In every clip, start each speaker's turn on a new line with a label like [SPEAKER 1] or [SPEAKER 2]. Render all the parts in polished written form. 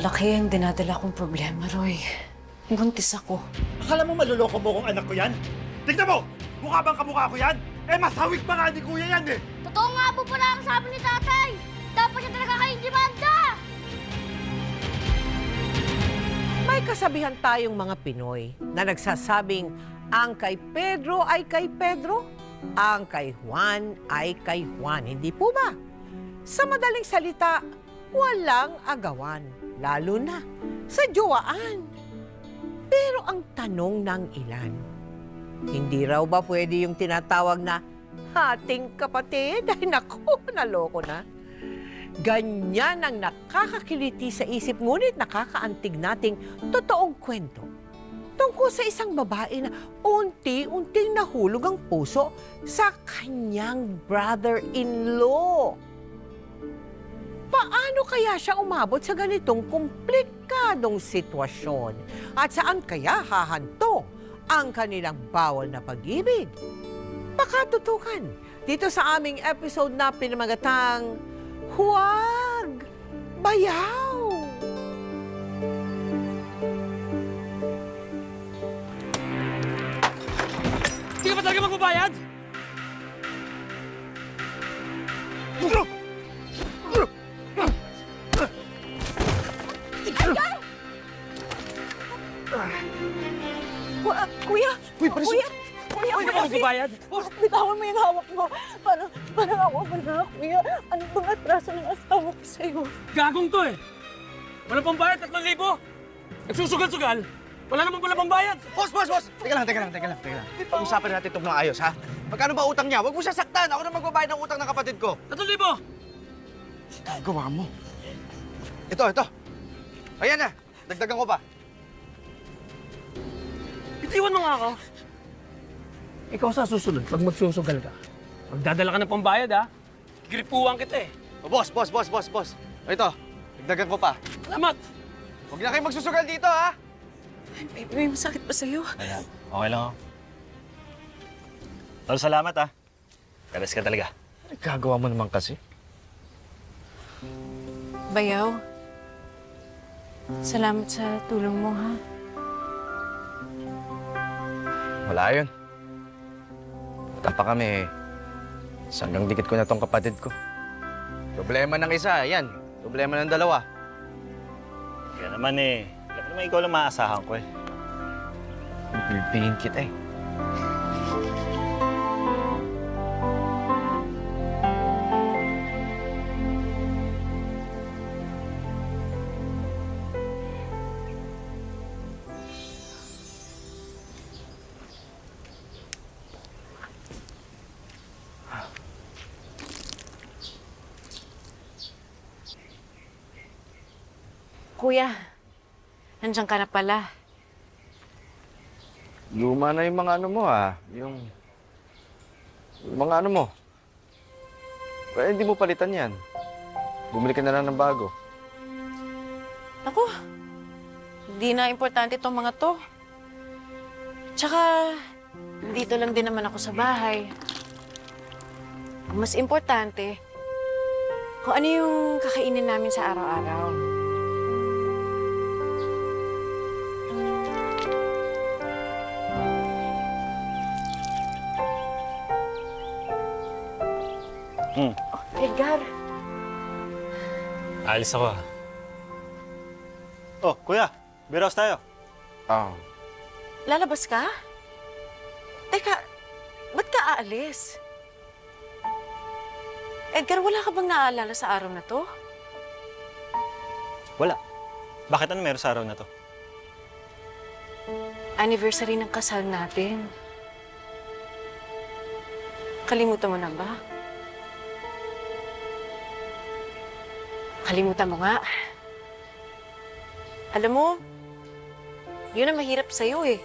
[SPEAKER 1] Malaki ang dinadala kong problema, Roy. Buntis ako.
[SPEAKER 2] Akala mo maluloko mo kung anak ko yan? Tignan mo! Mukha bang kamukha ko yan? Eh, masawig pa nga ni kuya yan eh!
[SPEAKER 3] Totoo nga po pala ang sabi ni tatay! Dapat siya talaga kayong demanda!
[SPEAKER 4] May kasabihan tayong mga Pinoy na nagsasabing ang kay Pedro ay kay Pedro, ang kay Juan ay kay Juan. Hindi po ba? Sa madaling salita, walang agawan, lalo na sa jowaan. Pero ang tanong ng ilan, hindi raw ba pwede yung tinatawag na hating kapatid? Ay naku, naloko na. Ganyan ang nakakakiliti sa isip, ngunit nakakaantig nating totoong kwento tungkol sa isang babae na unti-unting nahulog ang puso sa kanyang brother-in-law. Paano kaya siya umabot sa ganitong komplikadong sitwasyon? At saan kaya hahantong ang kanilang bawal na pag-ibig? Pakatutukan dito sa aming episode na pinamagatang Huwag Bayaw!
[SPEAKER 2] Hindi ka ba talaga magbabayad?
[SPEAKER 3] Kuya!
[SPEAKER 2] Uy, Paris!
[SPEAKER 3] Kuya! Kuya!
[SPEAKER 2] Hindi ka ba magbabayad?
[SPEAKER 3] Bitawan mo yung hawak mo. Parang ako ba na, kuya? Ano bang atraso ng asawa ko sa'yo?
[SPEAKER 2] Gagong to eh! Wala pang bayad, 3,000! Nagsusugal-sugal! Wala naman pala pang bayad!
[SPEAKER 5] Boss! Teka lang. Pag-usapan natin ito ng ayos, ha? Magkano ba utang niya? Huwag mo siya saktan. Ako na magbabayad ng utang ng kapatid ko.
[SPEAKER 2] 3,000!
[SPEAKER 5] Gawa mo. Ito. Ayan na. Dagdagan ko pa.
[SPEAKER 2] Itiwan mo nga ako. Ikaw sa susunod, pag magsusugal ka, magdadala ka ng pambayad, ha? Gripuan kita eh.
[SPEAKER 5] O, boss. Ito. Dagdagan ko pa.
[SPEAKER 2] Salamat!
[SPEAKER 5] Huwag na kayo magsusugal dito, ha?
[SPEAKER 1] May masakit pa sa'yo.
[SPEAKER 6] Ayan, okay lang ako. Tol, salamat ah. Karas ka talaga.
[SPEAKER 5] Gagawa mo naman kasi.
[SPEAKER 1] Bayaw, salamat sa tulong mo, ha?
[SPEAKER 5] Wala yun. Tapa kami, hanggang dikit ko na tong kapatid ko. Problema ng isa, yan. Problema ng dalawa.
[SPEAKER 6] Kaya naman eh. Alam naman ikaw lang maaasahan ko eh.
[SPEAKER 5] Pipiliin kita eh.
[SPEAKER 1] Kuya, nandiyan ka na pala.
[SPEAKER 5] Luma na yung mga ano mo, ha? Yung mga ano mo. Kaya hindi mo palitan yan. Bumili ka na lang ng bago.
[SPEAKER 1] Ako, hindi na importante itong mga to. Tsaka, dito lang din naman ako sa bahay. Ang mas importante, kung ano yung kakainin namin sa araw-araw. Edgar,
[SPEAKER 6] Alis ako ah. Oh, kuya. Beer house tayo.
[SPEAKER 5] Ah.
[SPEAKER 1] lalabas ka? Teka, ba't ka aalis? Edgar, wala ka bang naaalala sa araw na to?
[SPEAKER 6] Wala. Bakit ano meron sa araw na to?
[SPEAKER 1] Anniversary ng kasal natin. Kalimutan mo na ba? Kalimutan mo nga. Alam mo, yun ang mahirap sa'yo eh.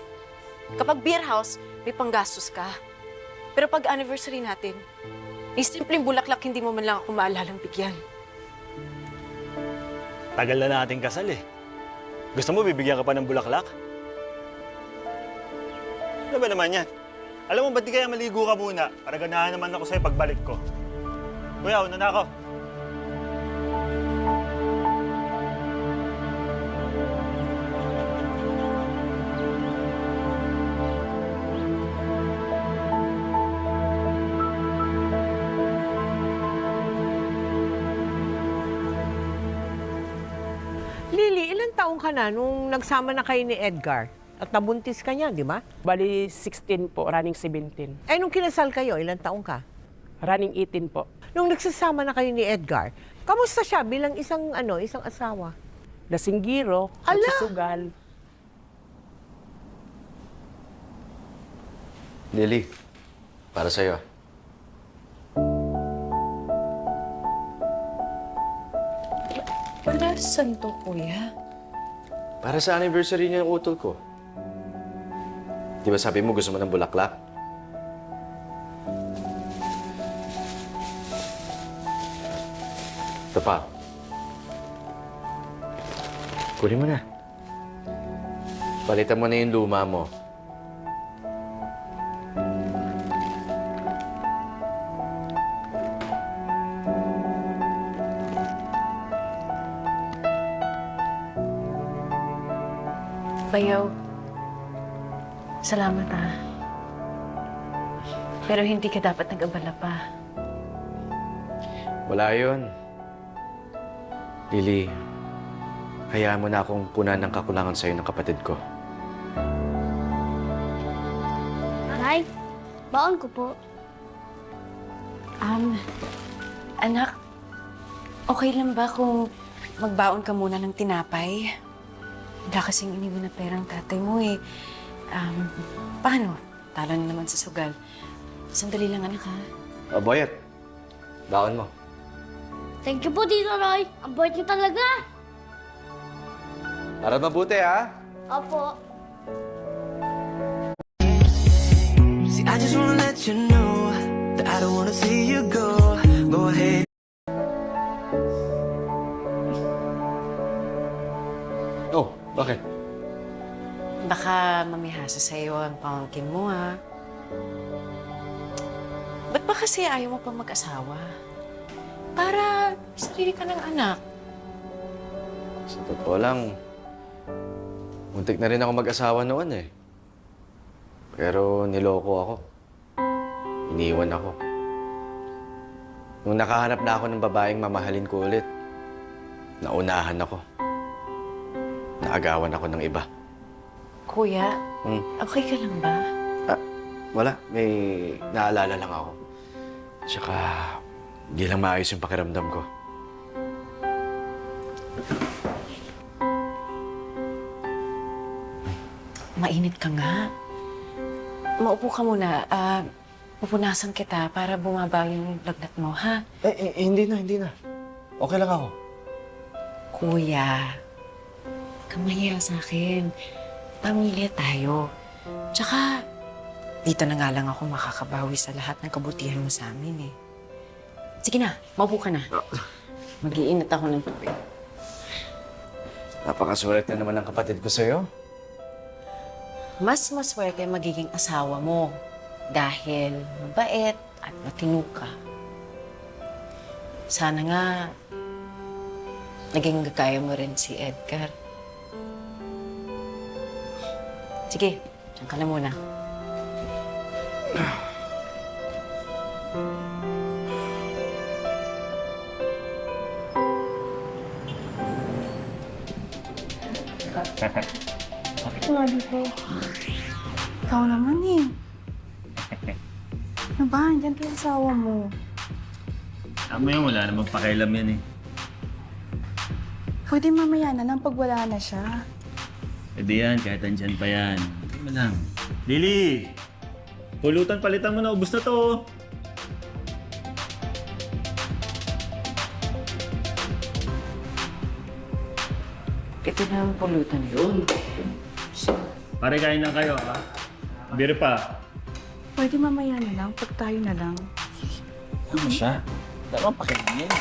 [SPEAKER 1] Kapag beer house, may panggastos ka. Pero pag anniversary natin, yung simpleng bulaklak hindi mo man lang ako maalalang bigyan.
[SPEAKER 6] Tagal na nating kasal eh. Gusto mo bibigyan ka pa ng bulaklak? Ano ba naman yan? Alam mo, ba't di kaya maligo ka muna? Para ganahan naman ako sa'yo pagbalik ko. Kuya, una na ako.
[SPEAKER 4] taong ka na nung nagsama na kayo ni Edgar? At nabuntis ka niya, di ba?
[SPEAKER 7] Bali, 16 po, running 17.
[SPEAKER 4] Eh, nung kinasal kayo, ilang taong ka?
[SPEAKER 7] Running 18 po.
[SPEAKER 4] Nung nagsasama na kayo ni Edgar, kamusta siya bilang isang asawa?
[SPEAKER 7] Lasinggiro,
[SPEAKER 4] Ala!
[SPEAKER 7] nagsusugal.
[SPEAKER 5] Lily, para sa'yo.
[SPEAKER 1] Para saan to, kuya?
[SPEAKER 5] Para sa anniversary niya ng utol ko. Di ba sabi mo gusto mo ng bulaklak? Ito pa. Kunin mo na. Palitan mo na yung luma mo.
[SPEAKER 1] Bayaw, salamat Pero hindi ka dapat nag-abala pa.
[SPEAKER 5] Wala yun. Lily, hayaan mo na akong punan ng kakulangan sa'yo ng kapatid ko.
[SPEAKER 8] Nay, baon ko po.
[SPEAKER 1] Anak, okay lang ba kung magbaon ka muna ng tinapay? Wala kasing iniwan na perang tatay mo eh. Paano? Talo na naman sa sugal. Sandali lang, anak, ha?
[SPEAKER 5] Boyet, baon mo.
[SPEAKER 8] Thank you po, Tito Roy. Ang bait niyo talaga.
[SPEAKER 5] Para mabuti, ha?
[SPEAKER 8] Opo.
[SPEAKER 9] See, I just wanna let you know that I don't wanna see you go. Go ahead.
[SPEAKER 5] Oh, bakit?
[SPEAKER 1] Baka mamihasa sa'yo ang pamangkin mo, ha? Ba't ba kasi ayaw mo pa mag-asawa? Para sarili ka ng anak.
[SPEAKER 5] Sa totoo lang, muntik na rin ako mag-asawa noon eh. Pero niloko ako. Iniwan ako. Nung nakahanap na ako ng babaeng mamahalin ko ulit, naunahan ako. Naagawan ako ng iba.
[SPEAKER 1] Kuya, okay ka lang ba?
[SPEAKER 5] Wala. May naalala lang ako. Tsaka, di lang maayos yung pakiramdam ko.
[SPEAKER 1] Mainit ka nga. Maupo ka muna. Pupunasan kita para bumaba yung lagnat mo, ha?
[SPEAKER 5] Hindi na. Okay lang ako.
[SPEAKER 1] Kuya, kamahiya sa akin. Pamilya tayo. Tsaka, dito na nga lang ako makakabawi sa lahat ng kabutihan mo sa amin, eh. Sige na, maupo ka na. Mag-iinit ako ng tubig.
[SPEAKER 5] Napakasulit na naman ang kapatid ko sa'yo.
[SPEAKER 1] Mas maswerte magiging asawa mo dahil mabait at matino ka. Sana nga naging gagaya mo rin si Edgar. Sige, diyan ka na muna.
[SPEAKER 3] Nga dito. Ikaw naman eh. Ano ba? Andiyan kayo asawa mo.
[SPEAKER 6] Tama yun, wala namang pakialam yan eh.
[SPEAKER 3] Pwede mamaya na lang pag wala na siya.
[SPEAKER 6] Pwede yan, kahit andyan pa yan. Hindi mo lang. Lily! Pulutan, palitan mo na. Ubus na to.
[SPEAKER 1] Ito na ang pulutan yun.
[SPEAKER 6] Pare, kain lang kayo, ha? Biro pa.
[SPEAKER 3] Pwede mamaya na lang pag tayo na lang.
[SPEAKER 6] Ano siya? Wala namang pakialam yan.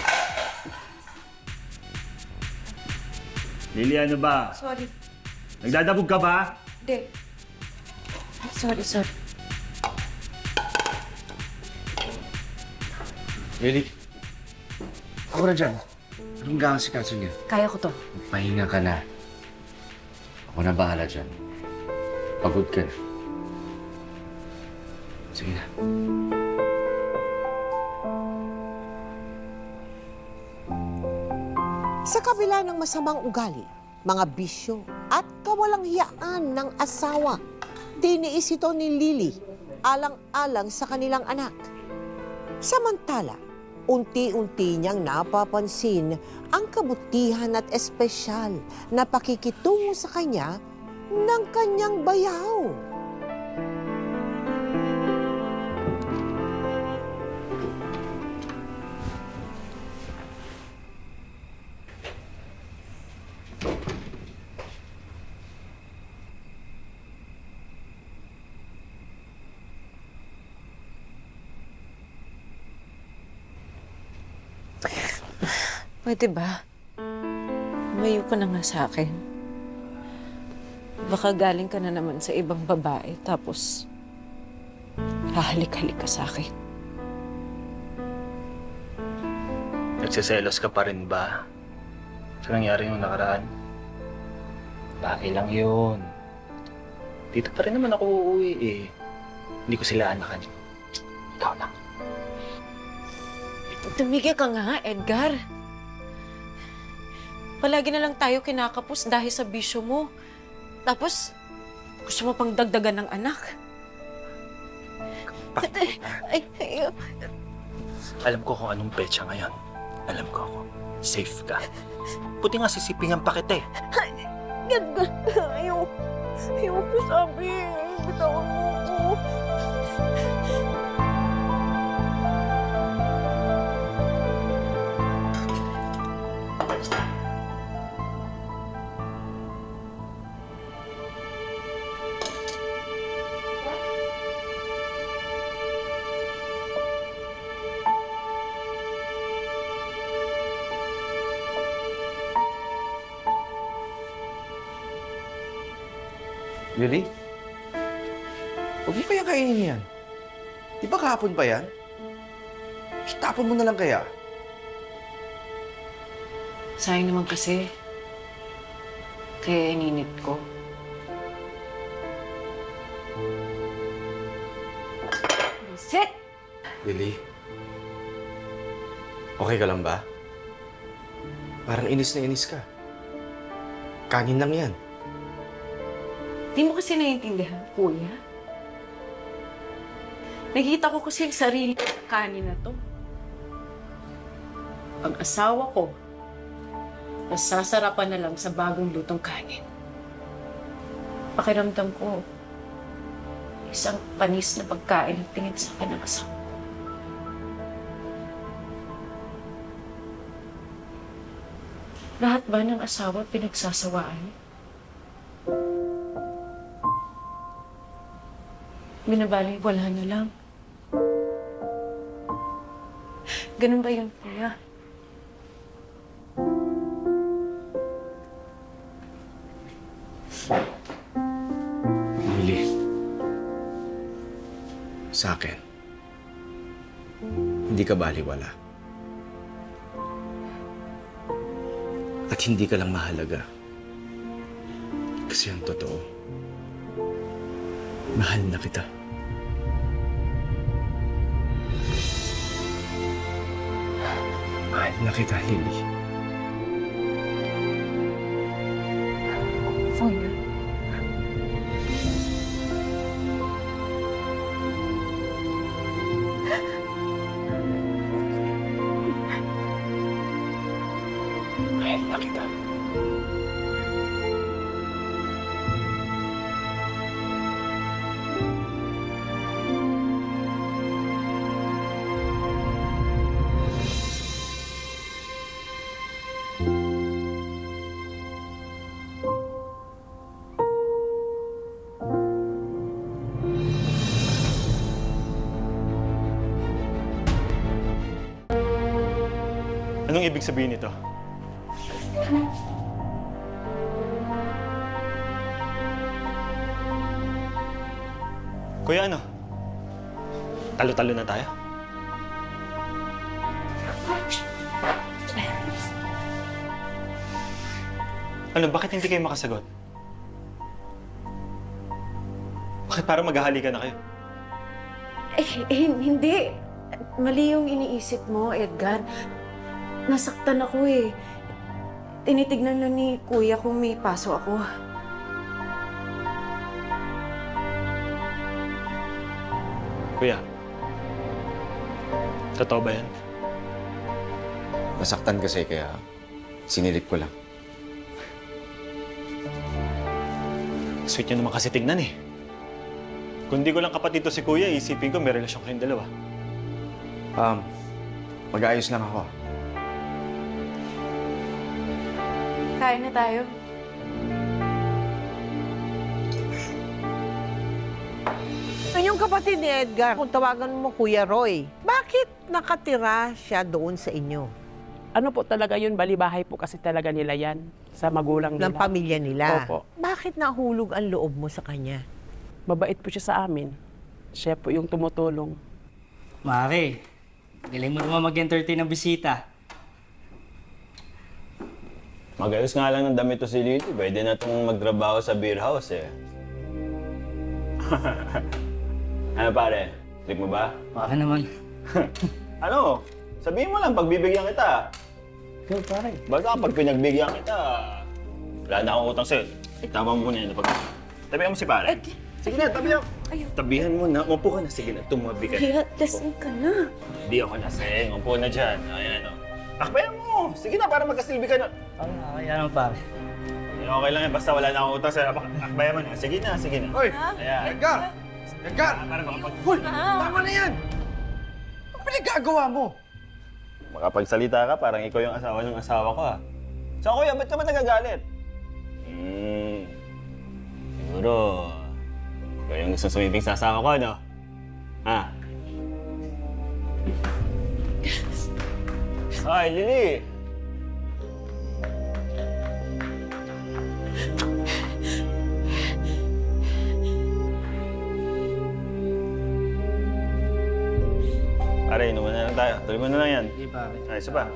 [SPEAKER 6] Lily, ano ba?
[SPEAKER 3] Sorry.
[SPEAKER 6] Nagdadabog ka ba?
[SPEAKER 3] Hindi. Sorry.
[SPEAKER 5] Lily, ako na dyan. Anong kakasikaso niya?
[SPEAKER 1] Kaya ko to.
[SPEAKER 5] Pahinga ka na. Ako na bahala dyan. Pagod ka na. Sige na.
[SPEAKER 4] Sa kabila ng masamang ugali, mga bisyo at kawalang hiyaan ng asawa. Tiniis ito ni Lily alang-alang sa kanilang anak. Samantala, unti-unti niyang napapansin ang kabutihan at espesyal na pakikitungo sa kanya ng kanyang bayaw.
[SPEAKER 1] Pwede ba? Lumayo ka na nga sa akin. Baka galing ka na naman sa ibang babae, tapos hahalik-halik ka sa akin.
[SPEAKER 6] Nagsiselos ka pa rin ba? Sa nangyari yung nakaraan? Bagay lang yun. Dito pa rin naman ako uuwi eh. Hindi ko sila anakan. Ikaw lang.
[SPEAKER 1] Tumigil ka nga, Edgar. Palagi na lang tayo kinakapos dahil sa bisyo mo. Tapos, gusto mo pang dagdagan ng anak.
[SPEAKER 6] Alam ko kung anong petsa ngayon. Alam ko ako. Safe ka. Buti nga sisipingan pa kita eh.
[SPEAKER 3] Edgar, ayoko sabi. Bitawan mo ako.
[SPEAKER 5] Lily? Huwag mo kaya kainin yan. Di ba kahapon pa yan? Itapon mo na lang kaya.
[SPEAKER 1] Sayang naman kasi. Kaya ininit ko. Sit!
[SPEAKER 5] Lily? Okay ka lang ba? Parang inis na inis ka. Kanin lang yan.
[SPEAKER 1] Di mo kasi naiintindihan, kuya. Nakita ko kasi yung sarili ng kanin na to. Ang asawa ko, nasasarapan na lang sa bagong lutong kanin. Pakiramdam ko, isang panis na pagkain ang tingin sa akin ng asawa. Lahat ba ng asawa pinagsasawaan? Binabali, wala na lang. Ganun ba yun, kuya?
[SPEAKER 5] Lily. Sa akin, hindi ka baliwala. At hindi ka lang mahalaga. Kasi ang totoo, mahal na kita. Mahal na kita, Lily.
[SPEAKER 1] Kuya.
[SPEAKER 5] Mahal na kita.
[SPEAKER 6] Anong ibig sabihin nito? Kuya, ano? Talo-talo na tayo? Ano, bakit hindi kayo makasagot? Bakit parang maghahalikan na kayo?
[SPEAKER 1] Hindi. Mali yung iniisip mo, Edgar. Nasaktan ako eh. tinitignan na ni Kuya kung may paso ako.
[SPEAKER 6] Kuya, totoo ba yan?
[SPEAKER 5] Nasaktan kasi kaya sinilip ko lang.
[SPEAKER 6] Sweet niyo naman kasi tignan eh. Kung di ko lang kapatid to si Kuya, isipin ko may relasyon kayong dalawa.
[SPEAKER 5] Mag-aayos lang ako.
[SPEAKER 1] Kain na tayo.
[SPEAKER 4] Yung kapatid ni Edgar, kung tawagan mo Kuya Roy, bakit nakatira siya doon sa inyo?
[SPEAKER 7] Ano po talaga yun, balibahay po kasi talaga nila yan sa magulang nila.
[SPEAKER 4] Ng pamilya nila?
[SPEAKER 7] Opo.
[SPEAKER 4] Bakit nahulog ang loob mo sa kanya?
[SPEAKER 7] Mabait po siya sa amin. Siya po yung tumutulong.
[SPEAKER 10] Mare, galing mo naman mag-entertain ng bisita.
[SPEAKER 11] Magayos nga lang ng damit to si Lily. Pwede na itong magtrabaho sa beer house eh. Ano pare? Trip mo ba?
[SPEAKER 10] Baka naman.
[SPEAKER 11] Ano? Sabihin mo lang, pagbibigyan kita.
[SPEAKER 10] Ikaw pare.
[SPEAKER 11] Basta kapag pinagbigyan kita, wala na akong utang sa'yo. Tama mo muna yun. Tabihan mo si pare. Sige na, tabihan. Tabihan mo na. Umupo ka na. Sige na, tumabi ka.
[SPEAKER 1] Kaya, lasing ka na.
[SPEAKER 11] Hindi ako lasing. Umupo na dyan. Ayan o. Akbayan mo. Sige na, para magkasilbi ka na.
[SPEAKER 10] Kaya naman pare.
[SPEAKER 11] Okay lang yan. Basta wala na akong utang sa'yo. Akbayan mo na. Sige na, sige na.
[SPEAKER 5] Hoy!
[SPEAKER 11] Ayan.
[SPEAKER 5] Edgar! Edgar!
[SPEAKER 11] Para makapag...
[SPEAKER 5] Hoy! Tama na yan! Ano pinagagawa mo?
[SPEAKER 11] Makapagsalita ka, parang ikaw yung asawa ng asawa ko ha. So kuya, ba't ka ba nagagalit? Siguro, ikaw yung gusto sumibing sa asawa ko, ano? Ha? Ay, Lily! Pare, inuman na lang tayo. Tuloy mo na lang yan.
[SPEAKER 10] Hindi pare.
[SPEAKER 11] Ay, isa pa.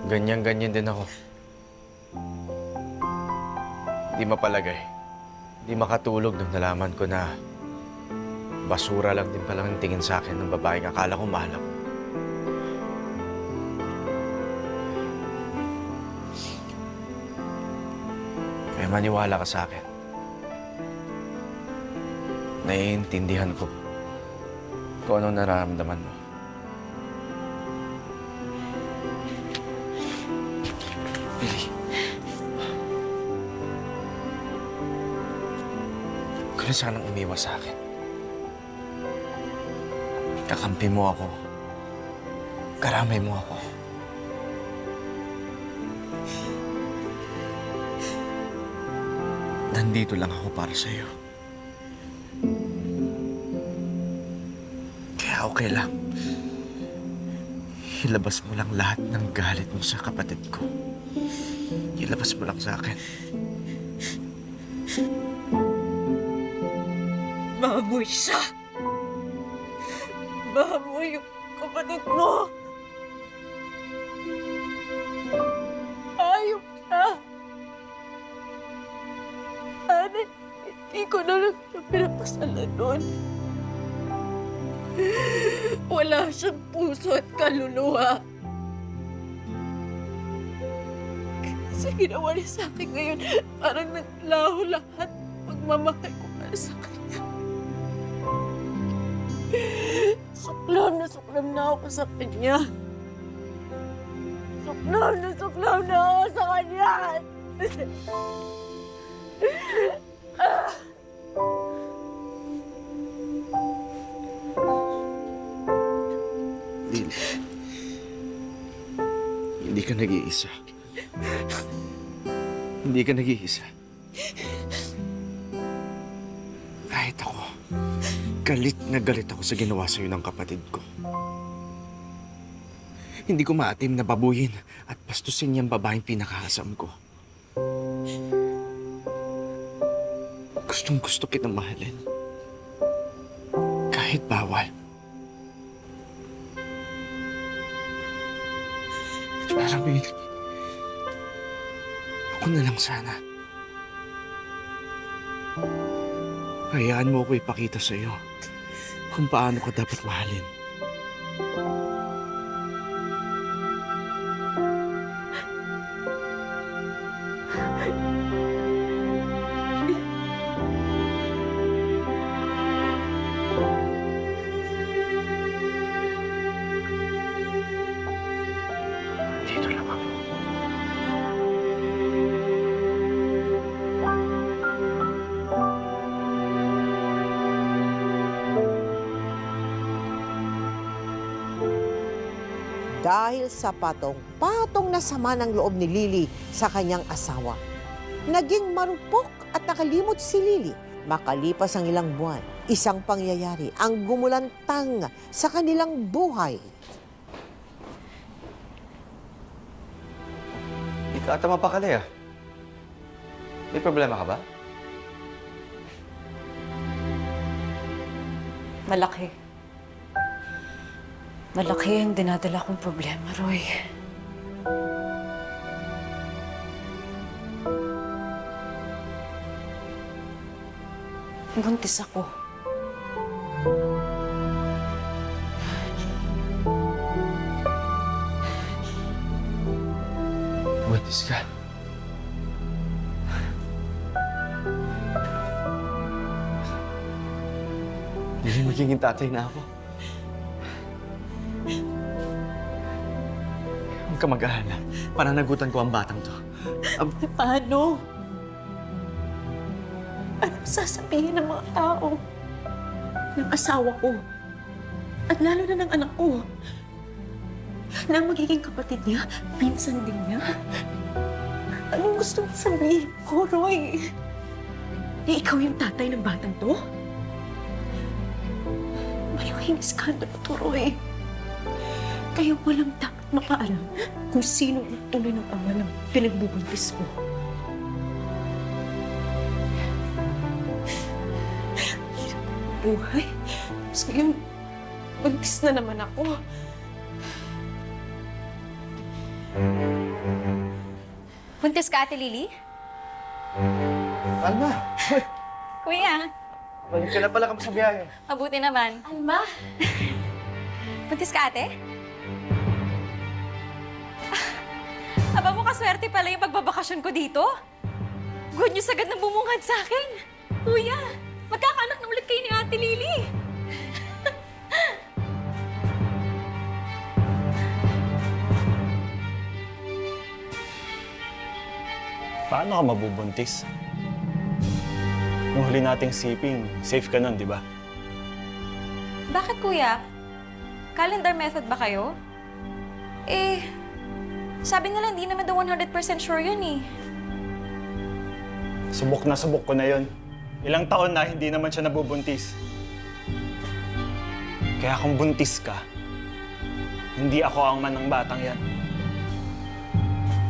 [SPEAKER 5] Ganyan-ganyan din ako. Di mapalagay. Di makatulog nung nalaman ko na basura lang din palang tingin sa akin ng babaeng akala ko mahal ako. Kaya maniwala ka sa akin. Naiintindihan ko kung anong nararamdaman mo. Billy. Huwag ka na sanang umiwas sa akin. Kakampi mo ako. Karamay mo ako. Nandito lang ako para sa'yo. Kaya okay lang. Ilabas mo lang lahat ng galit mo sa kapatid ko. Ilabas mo lang sa akin.
[SPEAKER 3] Baboy siya! Baboy yung kapatid mo! Ayop siya! Sana hindi ko na lang siya pinapasalan nun. Wala siyang puso at kaluluwa. Kasi ginawa niya sa akin ngayon, parang naglaho lahat pagmamahal ko para sa kanya. Suklam na ako sa kanya. Suklam na ako sa kanya.
[SPEAKER 5] Lily. Hindi ka nag-iisa. Hindi ka nag-iisa. Kahit ako, galit na galit ako sa ginawa sa'yo ng kapatid ko. Hindi ko maatim na babuyin at bastusin niyang babaeng pinakahasam ko. Gustong-gusto kitang mahalin. Kahit bawal. Pero Bill,
[SPEAKER 11] Ako na lang sana. Hayaan mo ako ipakita sa'yo kung paano ka dapat mahalin. Dito lang ako.
[SPEAKER 4] Dahil sa patong-patong na sama ng loob ni Lily sa kanyang asawa, naging marupok at nakalimot si Lily. Makalipas ang ilang buwan, isang pangyayari ang gumulantang sa kanilang buhay.
[SPEAKER 5] Di ka ata mapakali ah. May problema ka ba?
[SPEAKER 1] Malaki. Malaki ang dinadala kong problema, Roy. Buntis ako.
[SPEAKER 5] Buntis ka. Hindi magiging tatay na ako. Huwag ka mag-ahala. Pananagutan ko ang batang to.
[SPEAKER 3] Paano? Anong sasabihin ng mga tao? Ng asawa ko. At lalo na ng anak ko. Na ang magiging kapatid niya, pinsan din niya. Anong gusto mong sabihin ko, Roy? Na ikaw yung tatay ng batang to? Malaking iskandalo to, Roy. Kaya walang dapat makaalam kung sino ang tunay ng ama ng pinagbubuntis ko. Buhay. Tapos ngayon, buntis na naman ako.
[SPEAKER 8] Buntis ka, Ate Lily?
[SPEAKER 5] Alma! Hoy!
[SPEAKER 8] Kuya,
[SPEAKER 5] Balik ka na pala kami sa biyahe.
[SPEAKER 8] mabuti naman. Alma? Buntis ka, ate? Aba mo kaswerte pala yung pagbabakasyon ko dito. Good news agad na bumungad sa akin. Kuya, magkakaanak na ulit kayo ni Ate Lily.
[SPEAKER 11] Paano ka mabubuntis? Nung huli nating siping, safe ka nun, di ba?
[SPEAKER 8] Bakit, kuya? Calendar method ba kayo? Eh, sabi nila hindi naman daw 100% sure yun eh.
[SPEAKER 11] Subok ko na yun. Ilang taon na hindi naman siya nabubuntis. Kaya kung buntis ka, hindi ako ang man ng batang yan.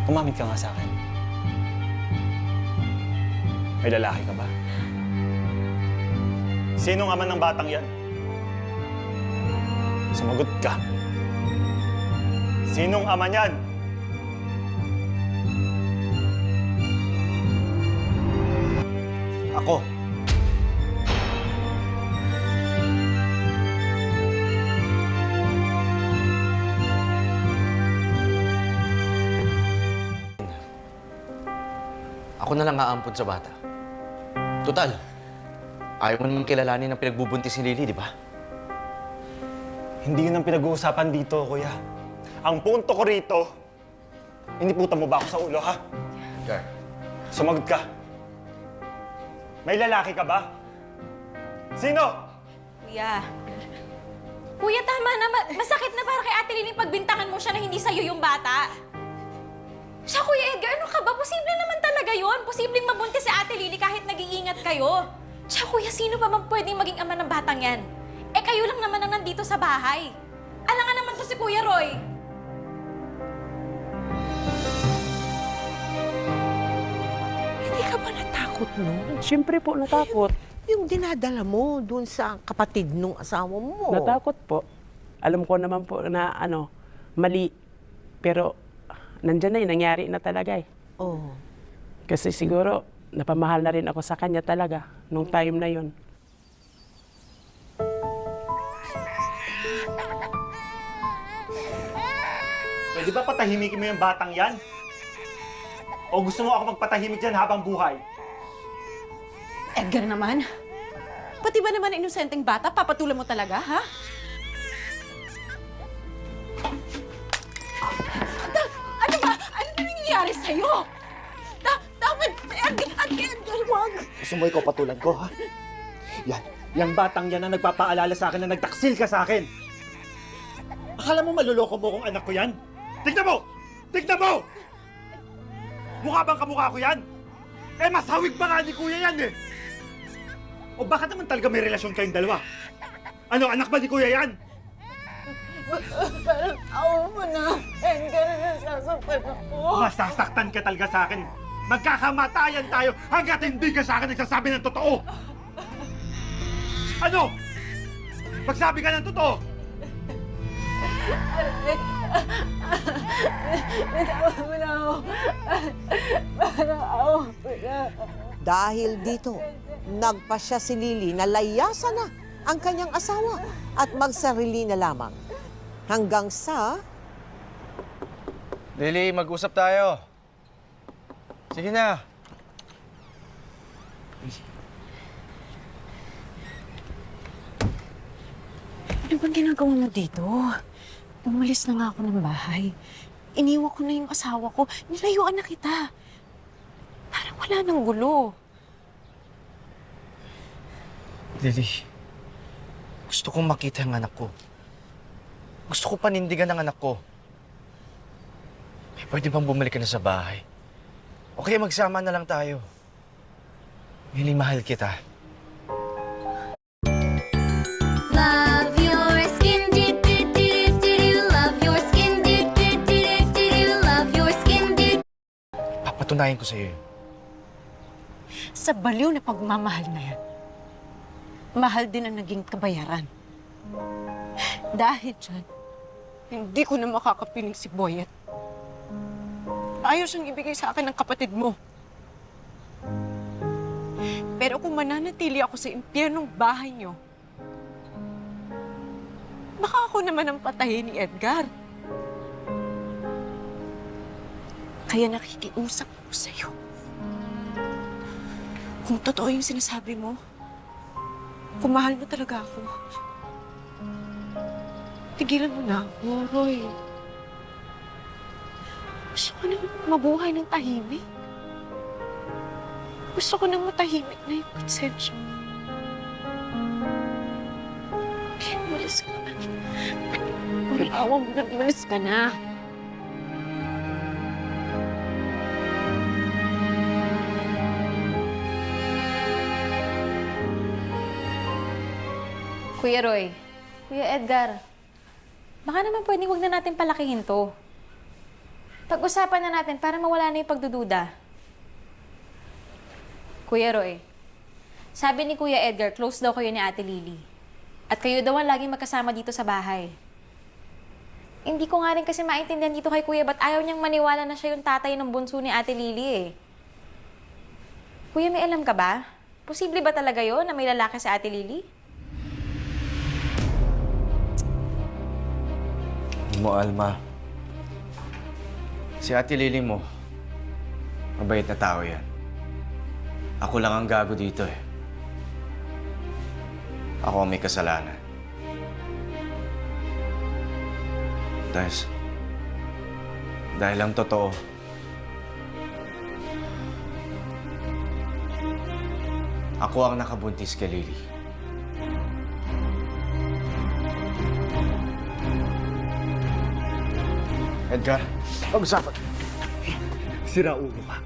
[SPEAKER 11] Umamit ka nga sa akin. May lalaki ka ba? Sino ang ama ng batang yan? Sumagot ka. Sinong ama niyan? Ako.
[SPEAKER 5] Ako na lang aampun sa bata. Total, ayaw mo naman kilalanin ang pinagbubuntis ni Lily, di ba?
[SPEAKER 11] Hindi yun ang pinag-uusapan dito, kuya. Ang punto ko rito, iniputan mo ba ako sa ulo, ha?
[SPEAKER 5] Gar.
[SPEAKER 11] Sumagot ka. May lalaki ka ba? Sino?
[SPEAKER 8] Kuya. Kuya, tama na. Masakit na para kay Ate Lily pagbintangan mo siya na hindi sa'yo yung bata. Siya, Kuya Edgar, ano ka ba? Posible naman talaga yon. Posibleng mabuntis si Ate Lily kahit nag-iingat kayo. Siya, Kuya, sino pa bang pwedeng maging ama ng batang yan? Eh, kayo lang naman ang nandito sa bahay. Alangan naman to si Kuya Roy.
[SPEAKER 4] Hindi ka ba natakot nun?
[SPEAKER 7] Siyempre po, natakot.
[SPEAKER 4] Yung dinadala mo dun sa kapatid nung asawa mo.
[SPEAKER 7] Natakot po. Alam ko naman po na mali. Pero nandyan na nangyari na talaga eh.
[SPEAKER 4] Oh.
[SPEAKER 7] Kasi siguro, napamahal na rin ako sa kanya talaga nung time na yon.
[SPEAKER 11] Pwede ba patahimikin mo yung batang yan? O gusto mo ako magpatahimik dyan habang buhay?
[SPEAKER 3] Edgar naman, pati ba naman inosenteng bata, papatulan mo talaga, ha? Ano ba? Ano ba nangyayari sa'yo? Dapat, Edgar, wag!
[SPEAKER 11] Gusto mo ikaw patulan ko, ha? Yan. Yang batang yan ang nagpapaalala sa akin na nagtaksil ka sa akin. Akala mo maluloko mo kung anak ko yan? Tignan mo! Tignan mo! Mukha bang kamukha ko yan? Eh, mas hawig pa nga ni kuya yan eh! O baka naman talaga may relasyon kayong dalawa? Ano, anak ba ni kuya yan?
[SPEAKER 3] Parang awa mo na, Edgar, nasasaktan ako.
[SPEAKER 11] Masasaktan ka talaga sa akin. Magkakamatayan tayo hanggat hindi ka sa akin nagsasabi ng totoo! Ano? Magsabi ka ng totoo!
[SPEAKER 3] Natawa mo na ako. Parang awa mo na.
[SPEAKER 4] Dahil dito, nagpasya si Lily na layasan na ang kanyang asawa at magsarili na lamang. Hanggang sa...
[SPEAKER 5] Lily, mag-usap tayo. Sige na.
[SPEAKER 1] Ano bang ginagawa mo dito? Umalis na nga ako ng bahay. Iniwan ko na yung asawa ko. Nilayuan na kita. Parang wala nang gulo.
[SPEAKER 5] Lily, gusto kong makita ang anak ko. Gusto ko panindigan ang anak ko. Eh, pwede bang bumalik ka na sa bahay? O kaya magsama na lang tayo. Lily, mahal kita.
[SPEAKER 8] Love your skin, love your skin, love your skin.
[SPEAKER 5] Papatunayan ko sa'yo.
[SPEAKER 1] Sa baliw na pagmamahal na yan, mahal din ang naging kabayaran. Dahil dyan, hindi ko na makakapiling si Boyet. Ayaw siyang ibigay sa akin ng kapatid mo. Pero kung mananatili ako sa impyernong bahay niyo, baka ako naman ang patayin ni Edgar. Kaya nakikiusap ako sa'yo. Kung totoo yung sinasabi mo, kung mahal mo talaga ako, tigilan mo na ako, Roy. Gusto ko nang mabuhay ng tahimik. Gusto ko nang matahimik na yung konsensya. Umalis ka na. Pag-awa mo na, umalis ka na.
[SPEAKER 8] Kuya Roy, Kuya Edgar, baka naman pwedeng huwag na natin palakihin to. Pag-usapan na natin para mawala na yung pagdududa. Kuya Roy, sabi ni Kuya Edgar, close daw kayo ni Ate Lily. At kayo daw ang laging magkasama dito sa bahay. Hindi ko nga rin kasi maintindihan dito kay Kuya ba't ayaw niyang maniwala na siya yung tatay ng bunso ni Ate Lily eh. Kuya, may alam ka ba? Posible ba talaga yun na may lalaki sa Ate Lily?
[SPEAKER 5] Mo, Alma. Si Ate Lily mo, mabait na tao yan. Ako lang ang gago dito eh. Ako ang may kasalanan. Dahil ang totoo, ako ang nakabuntis kay Lily. Edgar, pag-usapan.
[SPEAKER 11] Sira ulo ka.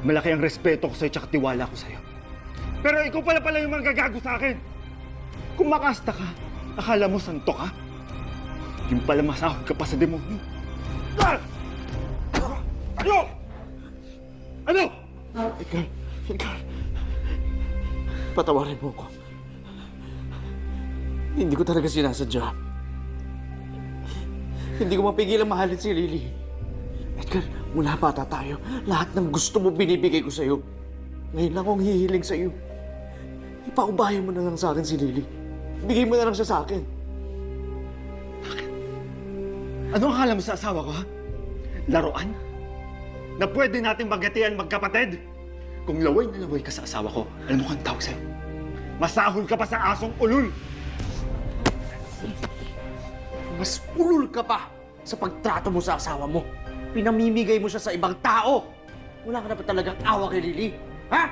[SPEAKER 11] Malaki ang respeto ko sa'yo tsaka tiwala ko sa'yo. Pero ikaw pala yung manggagago sa akin. Kung makasta ka, akala mo santo ka? Yung pala masahod ka pa sa demonyo. Ah! Ano? Ano?
[SPEAKER 2] Edgar, patawarin mo ko. Hindi ko talaga sinasadya. Hindi ko mapigilang mahalin si Lily. Edgar,
[SPEAKER 11] Mula bata tayo, lahat ng gusto mo binibigay ko sa'yo. Ngayon lang akong hihiling sa'yo. Ipaubayan mo na lang sa akin si Lily. Bigay mo na lang siya sa akin. Bakit? Ano akala mo sa asawa ko, ha? Laruan? Na pwede natin magatian magkapatid? Kung laway na laway ka sa asawa ko, alam mo kung tawag sa'yo? Masahol ka pa sa asong ulul! Mas ulul ka pa sa pagtrato mo sa asawa mo. Pinamimigay mo siya sa ibang tao. Wala ka na ba talagang awa kay Lily? Ha?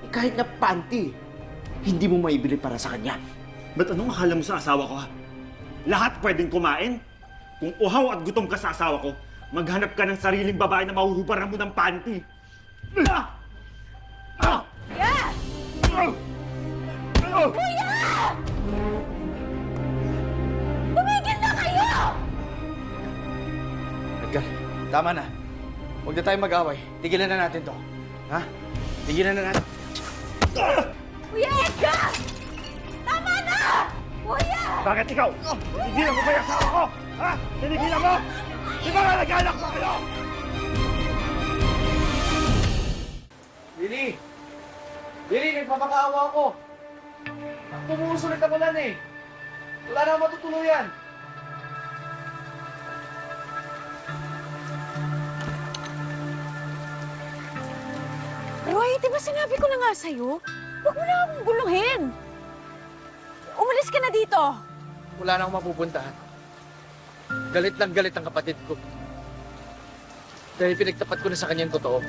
[SPEAKER 11] Eh, kahit na panty, hindi mo maibili para sa kanya. Ba't anong akala mo sa asawa ko, ha? Lahat pwedeng kumain? Kung uhaw at gutom ka sa asawa ko, maghanap ka ng sariling babae na mahuhubaran mo ng panty. Ah! Ah!
[SPEAKER 8] Yeah!
[SPEAKER 11] Ah! Ah!
[SPEAKER 8] Kuya! Tumigil na kayo!
[SPEAKER 5] Edgar, tama na. Huwag na tayo mag-away. Tigilan na natin to. Ha? Tigilan na natin.
[SPEAKER 8] Kuya Edgar! Tama na! Kuya!
[SPEAKER 11] Bakit ikaw? Tinigilan mo ba yung asawa ko? Ha? Tinigilan mo? Di ba nga nag-anak mo kayo?
[SPEAKER 5] Lily! Lily, nagpapakaawa ako. Tumusunod ka pala eh. Wala na akong matutuluyan.
[SPEAKER 3] Roy, di ba sinabi ko na nga sa'yo? Huwag mo na akong guluhin. Umalis ka na dito.
[SPEAKER 5] Wala na akong mapupuntahan. Galit lang galit ang kapatid ko. Dahil pinagtapat ko na sa kanyang totoo.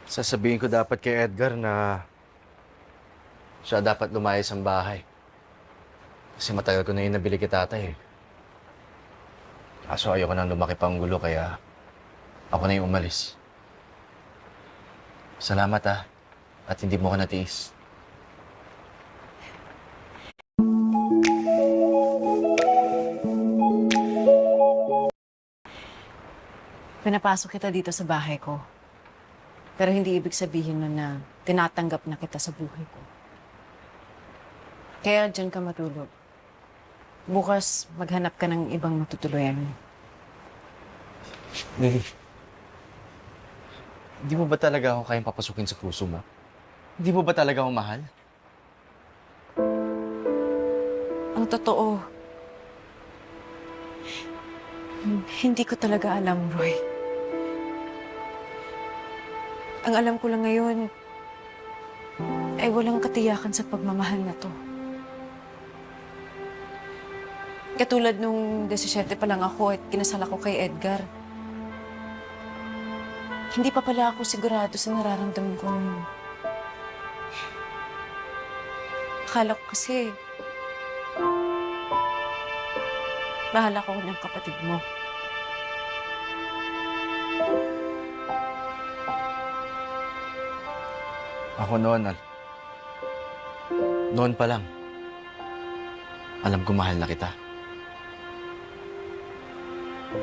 [SPEAKER 5] Sasabihin ko dapat kay Edgar na siya dapat lumayas ang bahay. Kasi matagal ko na yung nabili kay tatay eh. Kaso ayoko nang lumaki pang gulo kaya ako na yung umalis. Salamat at hindi mo ko natiis.
[SPEAKER 1] Pinapasok kita dito sa bahay ko. Pero hindi ibig sabihin nun na tinatanggap na kita sa buhay ko. Kaya dyan ka matulog. Bukas, maghanap ka ng ibang matutuluyan mo.
[SPEAKER 5] Lily, hindi mo ba talaga ako kayang papasukin sa puso mo? Hindi mo ba talaga ako mahal?
[SPEAKER 1] Ang totoo, hindi ko talaga alam, Roy. Ang alam ko lang ngayon ay walang katiyakan sa pagmamahal na to. Katulad nung 17 pa lang ako at kinasal ako kay Edgar. Hindi pa pala ako sigurado sa nararamdaman ko ngayon. Akala ko kasi mahal ako ng kapatid mo.
[SPEAKER 5] Ako noon pa lang, alam ko mahal na kita.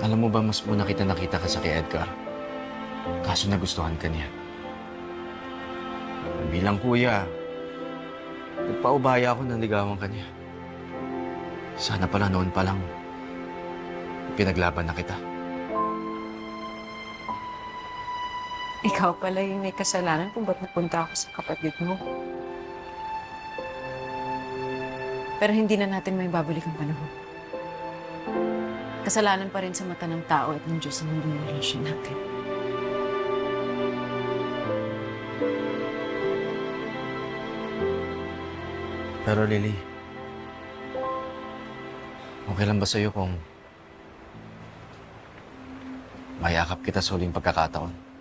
[SPEAKER 5] Alam mo ba, mas una kita nakita ka sa kay Edgar. Kaso nagustuhan ka niya. Bilang kuya, nagpaubaya ako na ligawan ka niya. Sana pala noon pa lang, pinaglaban na kita.
[SPEAKER 1] Ikaw pala yung may kasalanan kung ba't napunta ako sa kapatid mo. Pero hindi na natin may babalik ang panahon. Kasalanan pa rin sa mata ng tao at ng Diyos ang naging relasyon natin.
[SPEAKER 5] Pero Lily, okay lang ba sa'yo kung mayakap kita sa huling pagkakataon?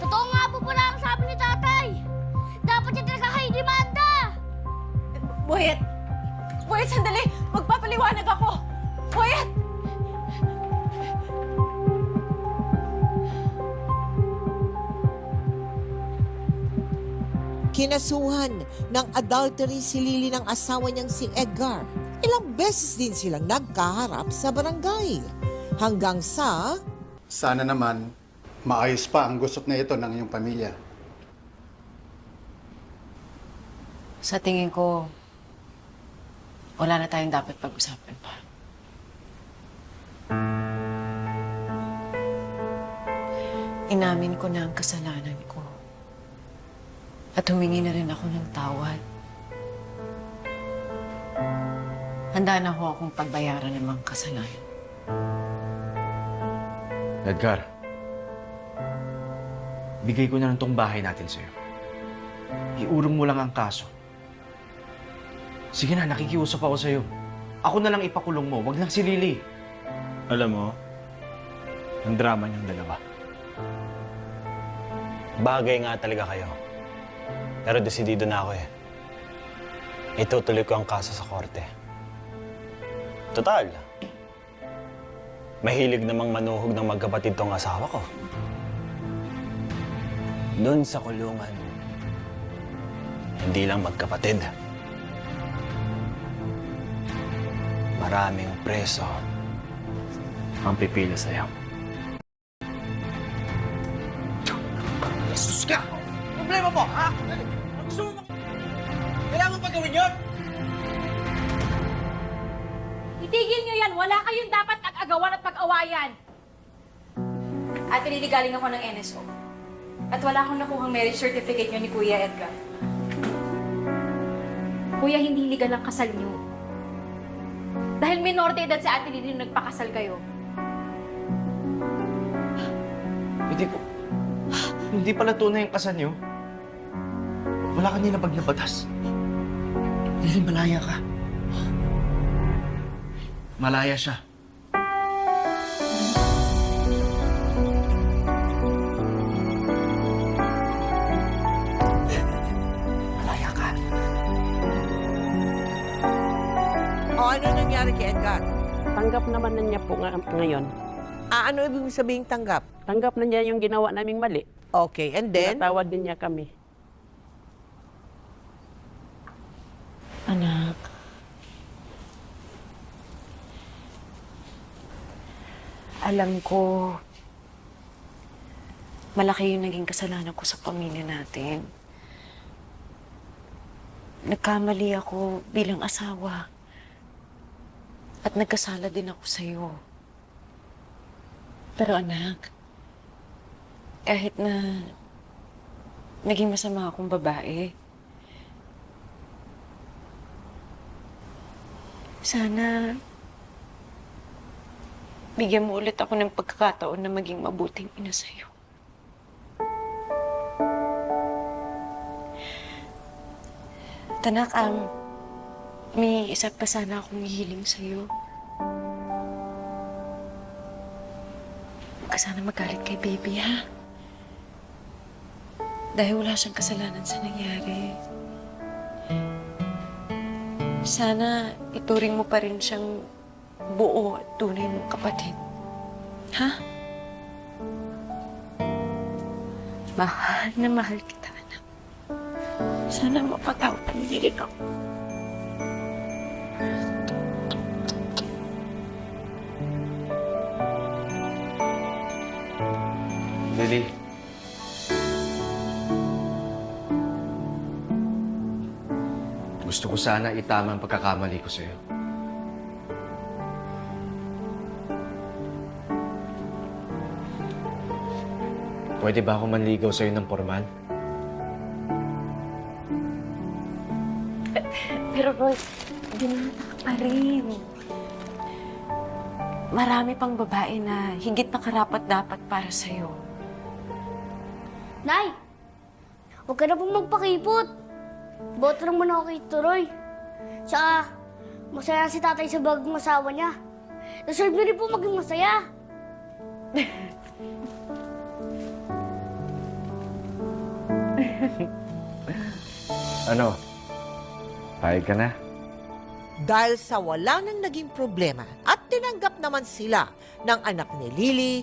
[SPEAKER 8] Totoo nga po pala ang sabi ni tatay. Dapat siya talaga kay demanda.
[SPEAKER 3] Boyet! Boyet, sandali! Magpapaliwanag ako! Boyet!
[SPEAKER 4] Kinasuhan ng adultery si Lily ng asawa niyang si Edgar. Ilang beses din silang nagkaharap sa barangay. Hanggang sa...
[SPEAKER 12] Sana naman, maayos pa ang gusot na ito ng iyong pamilya.
[SPEAKER 1] Sa tingin ko, wala na tayong dapat pag-usapan pa. Inamin ko na ang kasalanan ko. At humingi na rin ako ng tawad. Handa na ho akong pagbayaran ng mga kasalanan.
[SPEAKER 5] Edgar, bigay ko na lang tong bahay natin sa'yo. Iurong mo lang ang kaso. Sige na, nakikiusap ako sa'yo. Ako na lang ipakulong mo, wag lang si Lily.
[SPEAKER 6] Alam mo, ang drama niyong dalawa. Bagay nga talaga kayo. Pero desidido na ako eh. Itutuloy ko ang kaso sa korte. Total, mahilig namang manuhog ng magkapatid tong asawa ko. Doon sa kulungan, hindi lang magkapatid. Maraming preso ang pipila sa'yo.
[SPEAKER 2] Jesus ka! Problema mo, ha? Gusto mo kailangan pa gawin yun?
[SPEAKER 8] Itigil nyo yan! Wala kayong dapat pag-agawan at pag-awayan! At galing ako ng NSO. At wala akong nakuhang marriage certificate nyo ni Kuya Edgar. Kuya, hindi legal ang kasal nyo. Dahil minor de edad sa Ate Lily nung nagpakasal kayo.
[SPEAKER 5] Hindi pala tunay ang kasal niyo. Wala ka nilabag na batas. Lily, malaya ka. Malaya siya. Malaya ka.
[SPEAKER 4] O ano nangyari kay Edgar?
[SPEAKER 7] Tanggap naman na niya po ngayon.
[SPEAKER 4] Ano ibig sabihin tanggap?
[SPEAKER 7] Tanggap na niya yung ginawa naming mali.
[SPEAKER 4] Okay, and then?
[SPEAKER 7] Tinatawad din niya kami.
[SPEAKER 1] Anak. Alam ko, malaki yung naging kasalanan ko sa pamilya natin. Nagkamali ako bilang asawa. At nagkasala din ako sa'yo. Pero anak, kahit na naging masama akong babae, sana bigyan mo ulit ako ng pagkakataon na maging mabuting ina sa'yo. Tanak, may isa pa sana akong hihiling sa'yo. Huwag ka sana magalit kay baby, ha? Dahil wala siyang kasalanan sa nangyari. Sana ituring mo pa rin siyang buo at tunay mong kapatid. Ha? Mahal na mahal kita, anak. Sana mapatawad mo din ako.
[SPEAKER 5] Lily. Gusto ko sana itama ang pagkakamali ko sa'yo. Pwede ba ako manligaw sa'yo ng formal?
[SPEAKER 1] Pero Roy, binata ka pa rin. Marami pang babae na higit na karapat-dapat para sa'yo.
[SPEAKER 13] Nay! Huwag ka na pong magpakipot. Boto lang muna ako kay Turoy. Tsaka, masaya si tatay sa bagong asawa niya. Deserve niyo rin po maging masaya.
[SPEAKER 5] Ano? Payag ka na?
[SPEAKER 4] Dahil sa wala nang naging problema at tinanggap naman sila ng anak ni Lily,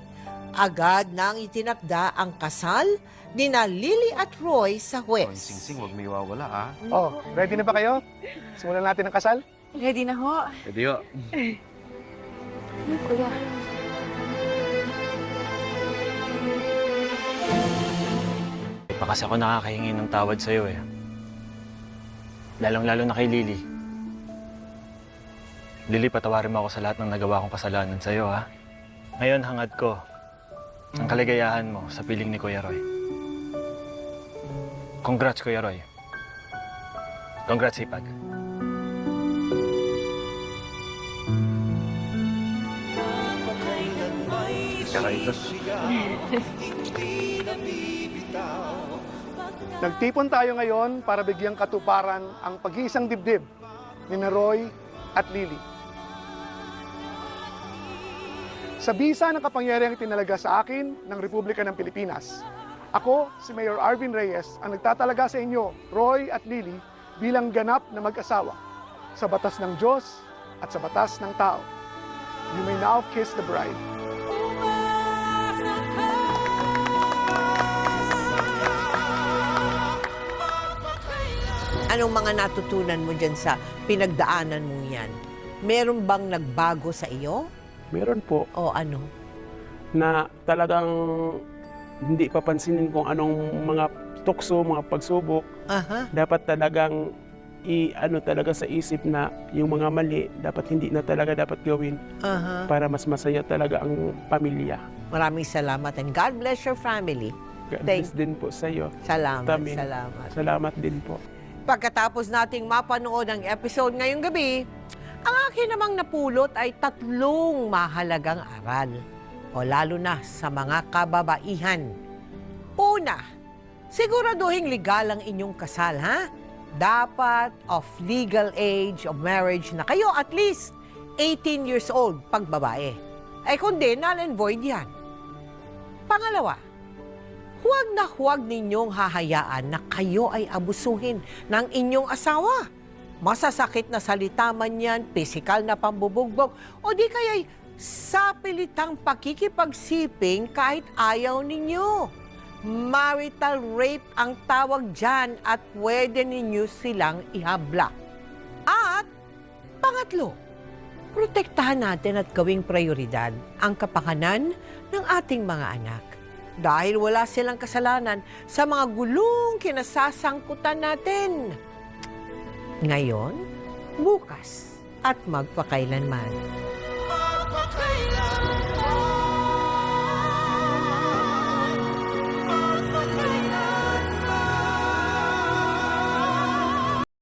[SPEAKER 4] Agad nang itinakda ang kasal ni na Lily at Roy sa huwes.
[SPEAKER 5] Singsing, huwag may wawala, ah.
[SPEAKER 11] Oh, ready na ba kayo? Simulan natin ang kasal?
[SPEAKER 1] Ready na ho.
[SPEAKER 5] Pwede ho.
[SPEAKER 1] Kuya.
[SPEAKER 6] Pa kasi ako nakakahingi ng tawad sa'yo eh. Lalong-lalo na kay Lily. Lily, patawarin mo ako sa lahat ng nagawa kong kasalanan sa'yo, ha? Ngayon, hangad ko ang kaligayahan mo sa piling ni Kuya Roy. Congrats, Kuya Roy. Congrats, Hipag. Tsaka ito.
[SPEAKER 11] Nagtipon tayo ngayon para bigyang katuparan ang pag-iisang dibdib ni Roy at Lily. Sa bisa ng kapangyarihang itinalaga sa akin ng Republika ng Pilipinas, ako, si Mayor Arvin Reyes, ang nagtatalaga sa inyo, Roy at Lily, bilang ganap na mag-asawa sa batas ng Diyos at sa batas ng tao. You may now kiss the bride.
[SPEAKER 4] Anong mga natutunan mo dyan sa pinagdaanan mo yan? Meron bang nagbago sa iyo?
[SPEAKER 7] Meron po
[SPEAKER 4] O ano?
[SPEAKER 7] na talagang hindi papansinin kung anong mga tukso, mga pagsubok.
[SPEAKER 4] Aha.
[SPEAKER 7] Dapat talagang i-ano talaga sa isip na yung mga mali, dapat hindi na talaga dapat gawin
[SPEAKER 4] Aha.
[SPEAKER 7] para mas masaya talaga ang pamilya.
[SPEAKER 4] Maraming salamat and God bless your family.
[SPEAKER 7] God
[SPEAKER 4] Thank-
[SPEAKER 7] bless din po sa iyo.
[SPEAKER 4] Salamat,
[SPEAKER 7] Tamin.
[SPEAKER 4] salamat.
[SPEAKER 7] Salamat din po.
[SPEAKER 4] Pagkatapos nating mapanood ang episode ngayong gabi, ang akin namang napulot ay 3 mahalagang aral. O lalo na sa mga kababaihan. Una, siguraduhin legal ang inyong kasal, ha? Dapat of legal age of marriage na kayo at least 18 years old pag babae. Ay kundi, null and void yan. Pangalawa, huwag ninyong hahayaan na kayo ay abusuhin ng inyong asawa. Masasakit na salita man yan, pisikal na pambubugbog, o di kaya'y sapilitang pakikipagsiping kahit ayaw ninyo. Marital rape ang tawag dyan at pwede ninyo silang ihabla. At pangatlo, protektahan natin at gawing prioridad ang kapakanan ng ating mga anak. Dahil wala silang kasalanan sa mga gulong kinasasangkutan natin. Ngayon, bukas, at magpakailanman.